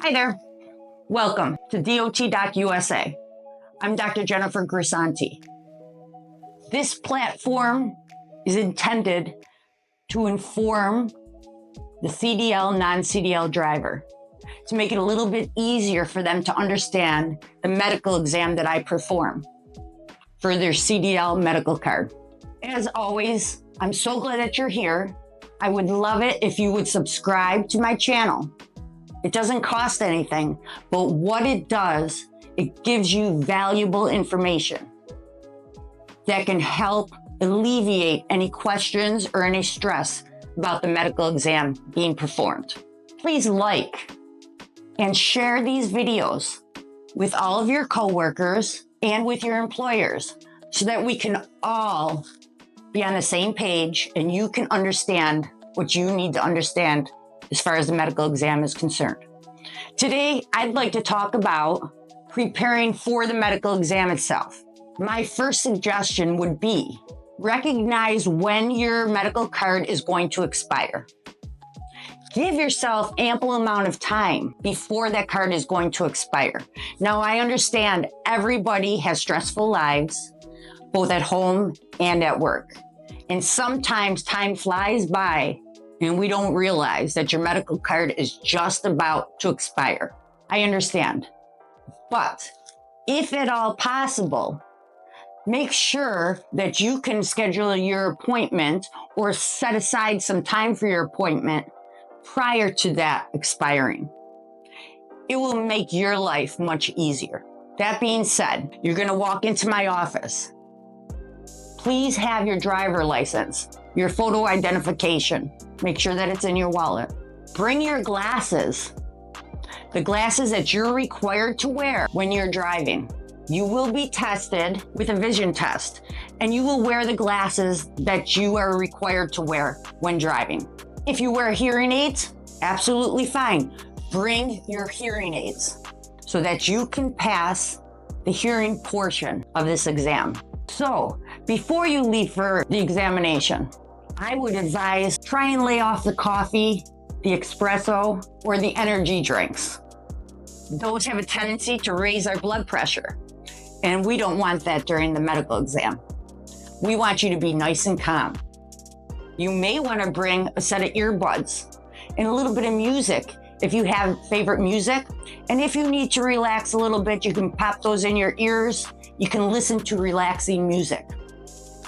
Hi there. Welcome to DOTDOCUSA. I'm Dr. Jennifer Grisanti. This platform is intended to inform the CDL, non-CDL driver to make it a little bit easier for them to understand the medical exam that I perform for their CDL medical card. As always, I'm so glad that you're here. I would love it if you would subscribe to my channel. It doesn't cost anything, but what it does, it gives you valuable information that can help alleviate any questions or any stress about the medical exam being performed. Please like and share these videos with all of your coworkers and with your employers so that we can all be on the same page and you can understand what you need to understand as far as the medical exam is concerned. Today, I'd like to talk about preparing for the medical exam itself. My first suggestion would be recognize when your medical card is going to expire. Give yourself ample amount of time before that card is going to expire. Now, I understand everybody has stressful lives, both at home and at work. And sometimes time flies by and we don't realize that your medical card is just about to expire. I understand. But if at all possible, make sure that you can schedule your appointment or set aside some time for your appointment prior to that expiring. It will make your life much easier. That being said, you're going to walk into my office. Please have your driver license, your photo identification. Make sure that it's in your wallet. Bring your glasses, the glasses that you're required to wear when you're driving. You will be tested with a vision test, and you will wear the glasses that you are required to wear when driving. If you wear hearing aids, absolutely fine. Bring your hearing aids so that you can pass the hearing portion of this exam. So, before you leave for the examination, I would advise try and lay off the coffee, the espresso, or the energy drinks. Those have a tendency to raise our blood pressure, and we don't want that during the medical exam. We want you to be nice and calm. You may want to bring a set of earbuds and a little bit of music if you have favorite music. And if you need to relax a little bit, you can pop those in your ears. You can listen to relaxing music.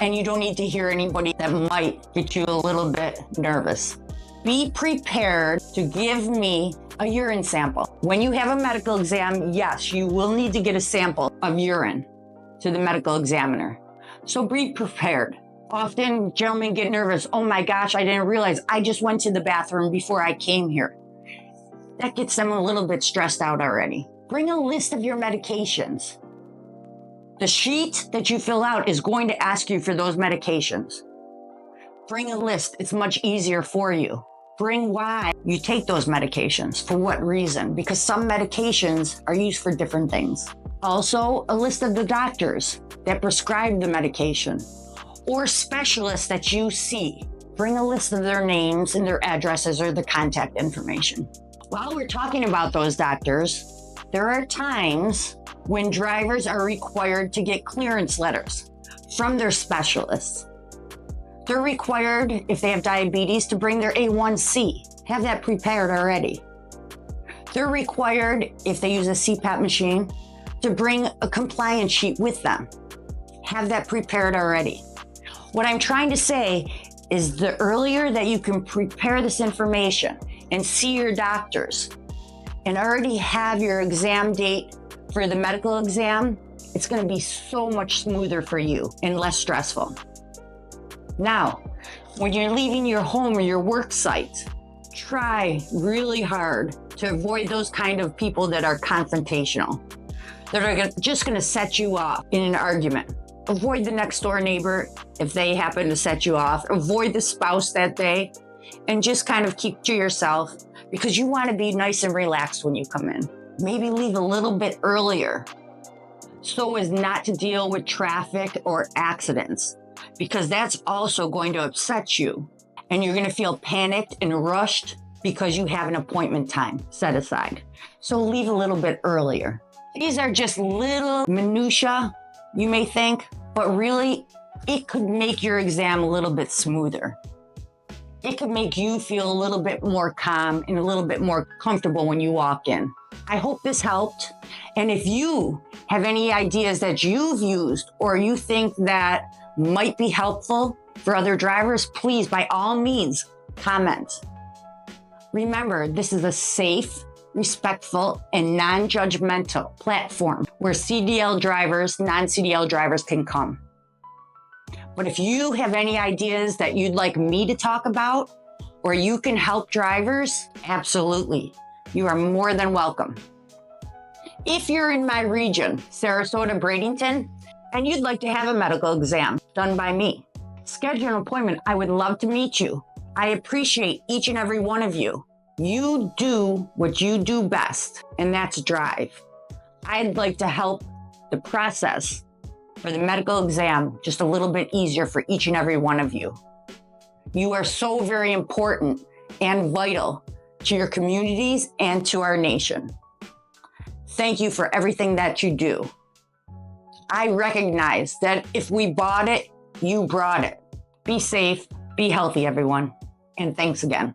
And you don't need to hear anybody that might get you a little bit nervous. Be prepared to give me a urine sample. When you have a medical exam, yes, you will need to get a sample of urine to the medical examiner. So be prepared. Often gentlemen get nervous. Oh my gosh, I didn't realize I just went to the bathroom before I came here. That gets them a little bit stressed out already. Bring a list of your medications. The sheet that you fill out is going to ask you for those medications. Bring a list. It's much easier for you. Bring why you take those medications, for what reason, because some medications are used for different things. Also, a list of the doctors that prescribe the medication or specialists that you see. Bring a list of their names and their addresses or the contact information. While we're talking about those doctors, there are times when drivers are required to get clearance letters from their specialists. They're required, if they have diabetes, to bring their A1C. Have that prepared already. They're required, if they use a CPAP machine, to bring a compliance sheet with them. Have that prepared already. What I'm trying to say is the earlier that you can prepare this information and see your doctors and already have your exam date for the medical exam, it's going to be so much smoother for you and less stressful. Now, when you're leaving your home or your work site, try really hard to avoid those kind of people that are confrontational, that are just going to set you off in an argument. Avoid the next door neighbor if they happen to set you off. Avoid the spouse that day and just kind of keep to yourself because you want to be nice and relaxed when you come in. Maybe leave a little bit earlier so as not to deal with traffic or accidents, because that's also going to upset you and you're going to feel panicked and rushed because you have an appointment time set aside. So leave a little bit earlier. These are just little minutia, you may think, but really it could make your exam a little bit smoother. It could make you feel a little bit more calm and a little bit more comfortable when you walk in. I hope this helped. And if you have any ideas that you've used or you think that might be helpful for other drivers, please, by all means, comment. Remember, this is a safe, respectful, and non-judgmental platform where CDL drivers, non-CDL drivers can come. But if you have any ideas that you'd like me to talk about, or you can help drivers, absolutely. You are more than welcome. If you're in my region, Sarasota, Bradenton, and you'd like to have a medical exam done by me, schedule an appointment. I would love to meet you. I appreciate each and every one of you. You do what you do best, and that's drive. I'd like to help the process for the medical exam just a little bit easier for each and every one of you. You are so very important and vital to your communities and to our nation. Thank you for everything that you do. I recognize that if we bought it, you brought it. Be safe, be healthy, everyone, and thanks again.